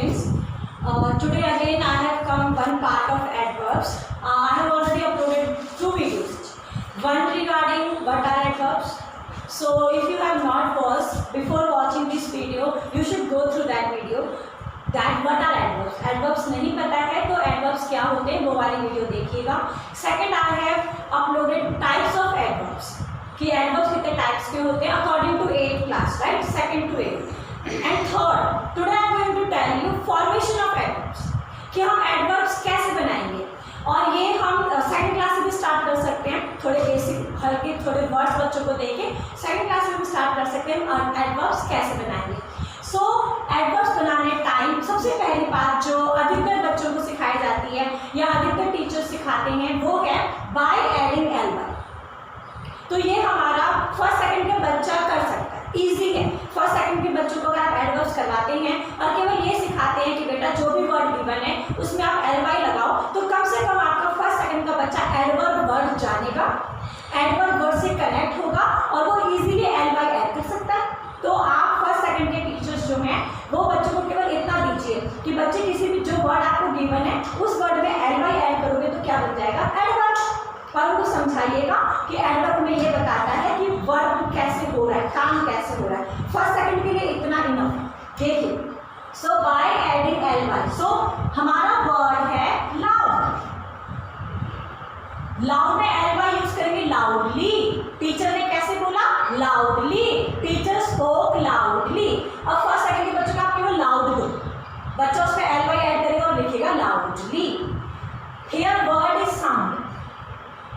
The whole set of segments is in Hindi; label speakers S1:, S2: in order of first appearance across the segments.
S1: students. Today again I have come one part of adverbs. I have already uploaded 2 videos. One regarding what are adverbs. So if you have not watched before watching this video, you should go through that video. That what are adverbs. Adverbs नहीं पता है तो adverbs क्या होते हैं वो वाली वीडियो देखिएगा. Second I have uploaded types of adverbs. कि adverbs कितने types के होते हैं according to 8th class, right? Second to 8th. And third, today I am going to tell you formation of adverbs. कि हम adverbs कैसे बनाएंगे और ये हम सेकंड क्लास से भी स्टार्ट कर सकते हैं. थोड़े बेसिक हल्के थोड़े वर्ड्स बच्चों को देके सेकंड क्लास में भी स्टार्ट कर सकते हैं और adverbs कैसे बनाएंगे. सो एडवर्ब्स बनाने टाइम सबसे पहली बात जो अधिकतर बच्चों को सिखाई जाती है या अधिकतर टीचर्स सिखाते हैं वो है बाय एडिंग एल वाई. तो ये हमारा फर्स्ट सेकंड का बच्चा कर सकता है, इजी है. फर्स्ट सेकंड के बच्चों को अगर आप एडवर्ब्स करवाते हैं और केवल ये सिखाते हैं कि बेटा जो भी वर्ड गिवन है उसमें आप एल वाई लगाओ, तो कम से कम आपका फर्स्ट सेकंड का बच्चा एडवर्ब वर्ड जानेगा, एडवर्ब वर्ड से कनेक्ट होगा और वो इजीली एल वाई ऐड कर सकता है. तो आप फर्स्ट सेकंड के टीचर्स जो हैं वो बच्चों को केवल इतना दीजिए कि बच्चे किसी भी जो वर्ड आपको गिवन है उस वर्ड में एल वाई ऐड करोगे तो क्या बन जाएगा एडवर्ब. और उनको समझाइएगा कि एडवर्ब में ये बताता है कि वर्ब कैसे हो रहा है, काम कैसे हो रहा है. फर्स्ट सेकंड के लिए इतना इनफ है. देखिए, सो बाय एडिंग एल वाई. सो हमारा वर्ड है लाउड. लाउड में एल वाई यूज करेंगे लाउडली. टीचर ने कैसे बोला लाउडली. Teacher spoke loudly. अब फर्स्ट सेकंड के बच्चों का आप केवल लाउड दो, बच्चा उस पर एल वाई ऐड करेगा और लिखेगा loudly. Here word is sound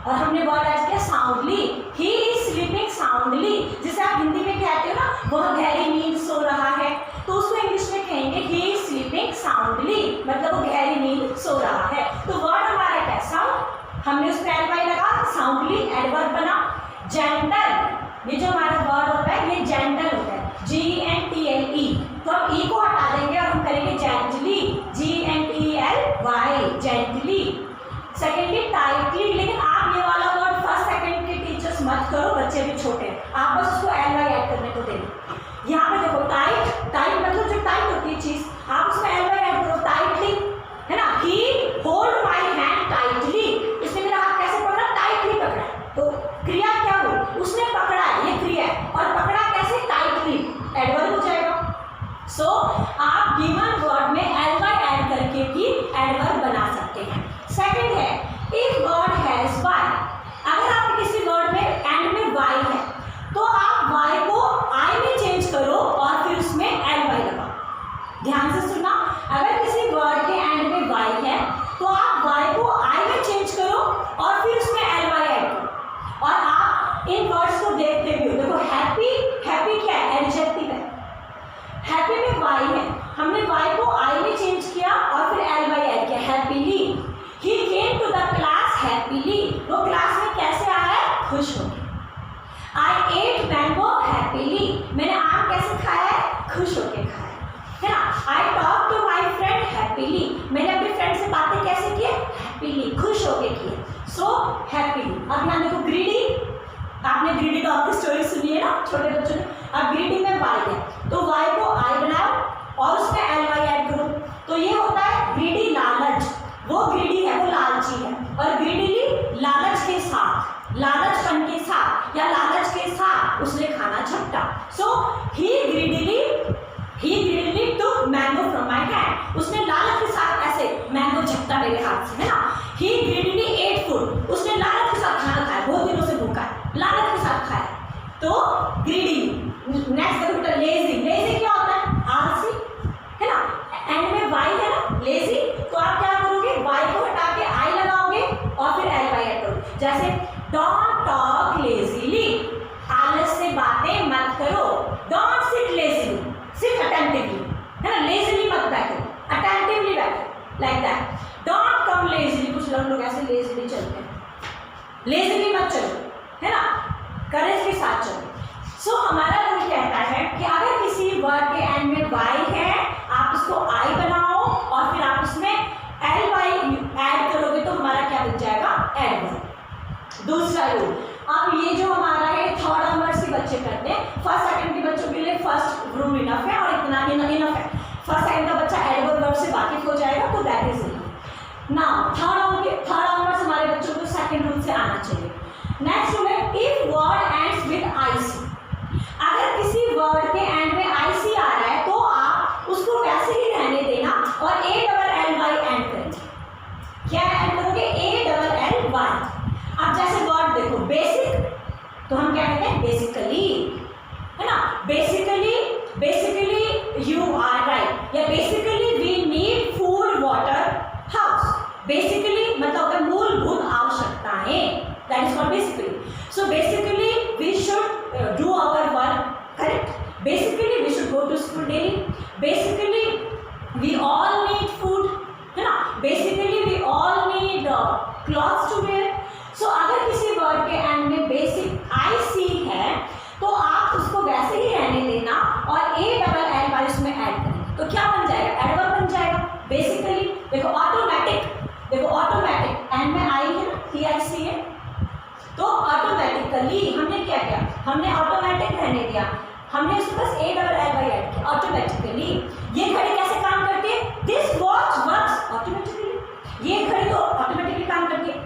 S1: और हमने वर्ड ऐड किया soundly. He is sleeping soundly. जिसे आप हिंदी में कहते हो ना वह गहरी नींद सो रहा है, तो उसमें इंग्लिश में कहेंगे ही इज स्लीपिंग साउंडली, मतलब वो गहरी नींद सो रहा है. तो वर्ड हमारा क्या साउंड, हमने उस पर एल वाई लगा, साउंडली एडवर्ब बना. जेंटल, ये जो हमारा वर्ड होता है ये जेंटल होता है, GENTLE. तो हम ई को हटा देंगे और हम करेंगे gently, GENTLY, gently. Secondly tightly. लेकिन आप ये वाला वर्ड फर्स्ट सेकंड के टीचर्स मत करो, बच्चे भी छोटे हैं, आप बस उसको एल वाई ऐड करने को देंगे. यहाँ पे देखो टाइट, टाइट मतलब जो टाइट होती है चीज, आप उसमें एल वाई ऐड करो टाइटली, है ना. ही होल्ड माई हैंड टाइटली. इसने मेरा हाथ कैसे पकड़ा, टाइटली पकड़ा. तो क्रिया क्या हुई, उसने पकड़ा है, ये क्रिया है, और पकड़ा कैसे टाइटली, एडवर्ब हो जाएगा. सो आप गिवन वर्ड में एल वाई ऐड करके भी एडवर्ब बना सकते हैं. सेकंड है इफ वर्ड हैज वाई. अगर आप किसी वर्ड में एंड में वाई है तो आप वाई को आई में चेंज करो और फिर उसमें एल वाई लगाओ. ध्यान से सुनना, अगर किसी वर्ड के एंड में वाई है तो आप वाई को आई में चेंज करो और फिर उसमें एल वाई ऐड करो. और आप इन वर्ड्स को देखते भी हो. देखो हैप्पी, हैप्पी क्या है, एडजेक्टिव है. हैप्पी में वाई है, हमने वाई को आई में चेंज किया और फिर एल वाई ऐड किया, happily. He came to the class happily. वो क्लास में कैसे आया है, खुश होकर. I ate mango happily. मैंने आम कैसे खाया है, खुश होकर खाया है ना. I talk to my friend happily. मैंने अपने फ्रेंड से बातें कैसे की, हैप्पीली, खुश होकर की. सो हैप्पीली. अब यहाँ देखो ग्रीडी, आपने ग्रीडी डॉग की स्टोरी सुनी है ना छोटे बच्चों ने. अब ग्रीडी में वाई है तो वाई को आई बनाओ और उसमें एल वाई ऐड करो. तो ये होता है ग्रीडी लालच. वो ग्रीडी है, वो लालची है, और ग्रीडीली लालच के साथ, लालचपन के साथ या लालच के साथ उसने खाना झपटा. So he greedily took mango from my hand. उसने लालच के साथ ऐसे मैंगो झपटा मेरे हाथ से, है ना. ही ग्रीडीली एट फूड. उसने लालच के साथ खाना खाया, बहुत दिनों से भूखा है, लालच के साथ खाया. तो ग्रीडी. नेक्स्ट देखो लेजी. लेजी क्या होता है, आलसी, है ना. एंड में वाई है ना, लेजी. तो आप क्या करोगे, वाई को हटा के आई लगाओगे और फिर एल वाई ऐड करोगे. जैसे डोंट टॉक लेजीली. आलस से बातें मत करो. Don't sit lazily. Sit attentively, है ना. लेजीली मत बैठो, अटेंटिवली बैठो, like that. Don't come lazily. कुछ लोग ऐसे लेजीली चलते हैं, लेजीली मत चलो, है ना, करेज के साथ चलो. सो हमारा रूल कहता है कि अगर किसी वर्ड के एंड में वाई है आप उसको आई बनाओ और फिर आप उसमें एल वाई ऐड करोगे तो हमारा क्या बन जाएगा, एडवर्ब. दूसरा रूल, अब ये जो हमारा है थर्ड नंबर से बच्चे करते हैं. फर्स्ट सेकंड के बच्चों के लिए फर्स्ट रूल इनफ है और इतना इनफ है. फर्स्ट सेकंड का बच्चा एडवर्ब से वाकिफ हो जाएगा, तो दैट इज ना थर्ड ऑनवर्ड्स हमारे बच्चों को सेकंड रूल से आना चाहिए। नेक्स्ट रूल है if word ends with IC, अगर किसी वर्ड के एंड में आईसी आ रहा है तो आप उसको वैसे ही रहने देना और ALLY एंड करेंगे। क्या ऐड करोगे? ALLY। अब जैसे वर्ड देखो बेसिक, तो हम क्या कहते हैं? बेसिकली, है ना? बेसिकली यू आर राइट, या basically we need food water house. Basically मतलब अगर मूलभूत आवश्यकताएं, that is called basically. So basically we should do our work, correct? Basically we should go to school daily. Basically we all need food, है ना? Basically we all need clothes to wear. So अगर किसी वर्ड के एंड में बेसिक आईसी है तो आप उसको वैसे ही रहने देना और ALLY उसमें ऐड करेंगे, तो क्या बन जाएगा? एडवर्ब बन जाएगा। बेसिकली देखो ऑटोमेटिक एंड में आई है ना, TIC है, तो ऑटोमेटिकली हमने क्या किया? हमने ऑटोमेटिक रहने दिया, हमने उसको बस ALLY ऐड किया। ऑटोमेटिकली ये घड़ी कैसे काम करती है? दिस वॉच वर्क्स ऑटोमेटिकली, ये घड़ी तो ऑटोमेटिकली काम करती है।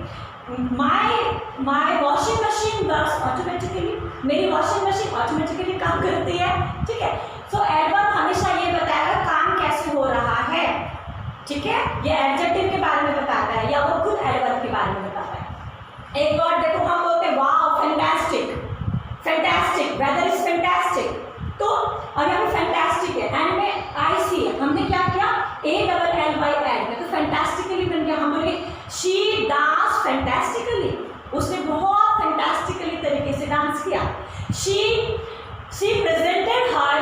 S1: माई वॉशिंग मशीन वर्क्स ऑटोमेटिकली, मेरी वॉशिंग मशीन ऑटोमेटिकली काम करती है, ठीक है? सो एडवर्ब हमेशा ये बताएगा काम कैसे हो रहा है, ठीक है? ये एडजेक्टिव के बारे में बताता है या वो खुद एडवर्ब के बारे में बताता है। एक वर्ड देखो, हम बोलते हैं wow fantastic, weather is fantastic, तो और यहाँ पे फैंटास्टिक है एंड में आईसी है, हमने क्या किया? ALLY ऐड किया, तो फैंटास्टिकली बन गया। हम बोले शी डांस फैंटास्टिकली, उसने बहुत फैंटास्टिकली तरीके से डांस किया। She presented her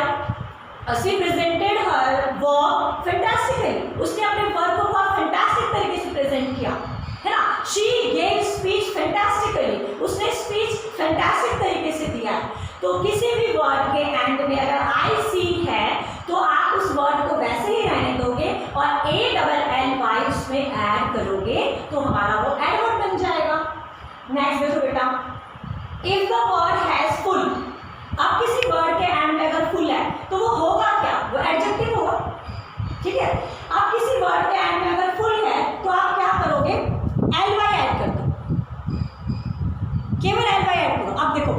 S1: work fantastically, उसने अपने वर्क को बहुत फैंटास्टिक तरीके से प्रेजेंट किया, है ना? शी गेव स्पीच फैंटास्टिकली, उसने स्पीच फैंटास्टिक तरीके से दिया। तो किसी भी वर्ड के एंड में अगर आईसी है तो आप उस वर्ड को वैसे ही रहने दोगे और ALLY उसमें ऐड करोगे तो हमारा वो एडवर्ब बन जाएगा। नेक्स्ट देखो बेटा, if the word has full, अब किसी वर्ड के एंड में अगर फुल है तो वो होगा क्या? वो एडजेक्टिव होगा, ठीक है? अब किसी वर्ड के एंड में अगर फुल है तो आप क्या करोगे? LY ऐड कर दो, केवल LY ऐड करो। अब देखो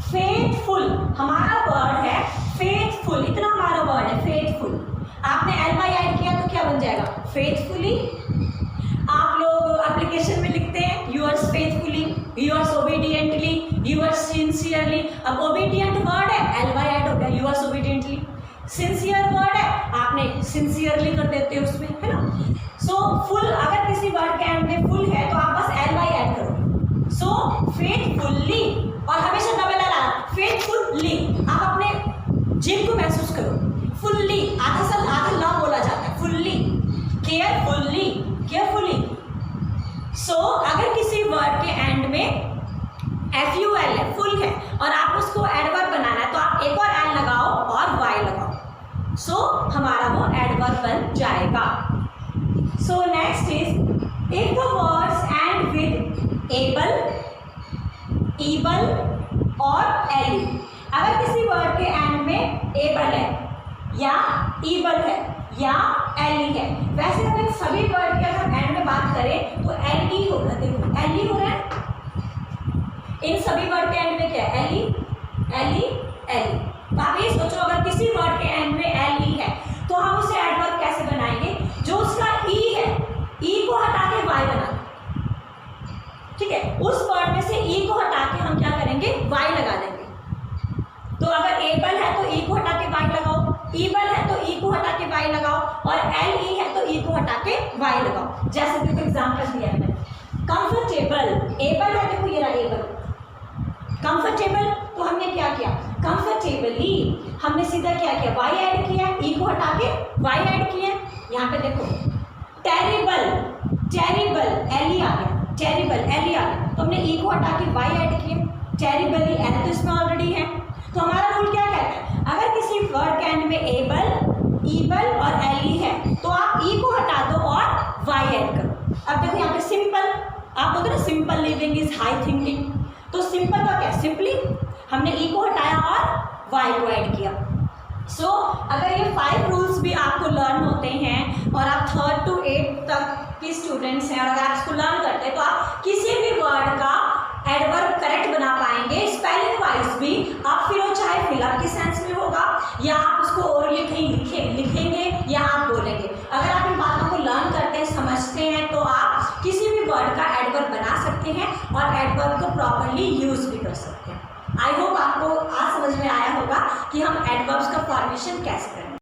S1: फेथफुल हमारा वर्ड है, फेथफुल इतना हमारा वर्ड है फेथफुल, आपने LY ऐड किया तो क्या बन जाएगा? फेथफुली। आप लोग एप्लीकेशन में लिखते हैं yours faithfully, yours obediently, yours sincerely. अब ओबीडियंट वर्ड है, LY ऐड हो गया, यूअर्स ओबीडियंटली। सिंसियर वर्ड है, आपने सिंसियरली कर देते हो उसमें, है ना? सो फुल, अगर किसी वर्ड के एंड में फुल है तो आप बस LY ऐड करो। सो फेथफुली, और हमेशा डबल L आना, फेथफुली। आप अपने जिम को महसूस करो, फुल्ली आधा ला बोला जाता है, फुल्ली, केयरफुली। सो अगर किसी वर्ड के एंड में FUL है, फुल है, और आप उसको एडवर्ब बनाना है तो आप एक और L लगाओ और Y लगाओ, सो हमारा वो एडवर्ब बन जाएगा। So next is if the words and with able और एली, अगर किसी वर्ड के एंड में एबल है या ईबल है या एली है, वैसे अगर सभी वर्ड के अगर एंड में बात करें तो एली होगा। देखो एली हो रहा है, इन सभी वर्ड के एंड में क्या है? एली। तो आप ये सोचो अगर किसी वर्ड के एंड में एली है तो हम उसे एडवर्ब कैसे बनाएंगे? जो उसका ई है, ई को हटा के वाई बना, ठीक है? उस वर्ड में से ई को हटा के हम क्या करेंगे? वाई लगा देंगे। तो अगर एबल है तो ई को हटा के वाई लगाओ, ईबल है तो ई को हटा के वाई लगाओ, और LE है तो ई को हटा के वाई लगाओ। जैसे देखो एग्जाम्पल दिया मैंने, कंफर्टेबल, एबल है, देखो ये रहा एबल। कंफर्टेबल तो हमने क्या किया? कंफर्टेबली, हमने सीधा क्या किया? वाई ऐड किया, ई को हटा के वाई ऐड किया। यहाँ पे देखो टेरिबल, LE आ गया, टेरिबल LE आ गया, तो हमने ई को हटा के वाई ऐड किया, टेरिबली L तो इसमें ऑलरेडी है। तो हमारा रूल क्या कहता है? अगर किसी वर्ड के एंड में एबल, ईबल और LE है तो आप ई को हटा दो और वाई ऐड करो। अब देखो यहाँ पे सिंपल, आप बोलते ना simple living is high thinking, तो सिंपल का क्या? सिंपली हमने ई को हटाया और वाई को ऐड किया। सो अगर ये 5 रूल्स भी आपको लर्न होते हैं और आप की स्टूडेंट्स हैं और अगर आप इसको लर्न करते हैं तो आप किसी भी वर्ड का एडवर्ब करेक्ट बना पाएंगे, स्पेलिंग वाइज भी। आप फिर वो चाहे फिलअप के सेंस में होगा या आप उसको और लिखेंगे या आप बोलेंगे। अगर आप इन बातों को लर्न करते हैं, समझते हैं, तो आप किसी भी वर्ड का एडवर्ब बना सकते हैं और एडवर्ब को प्रॉपरली यूज भी कर सकते हैं। आई होप आपको आज समझ में आया होगा कि हम एडवर्ब्स का फॉर्मेशन कैसे करें।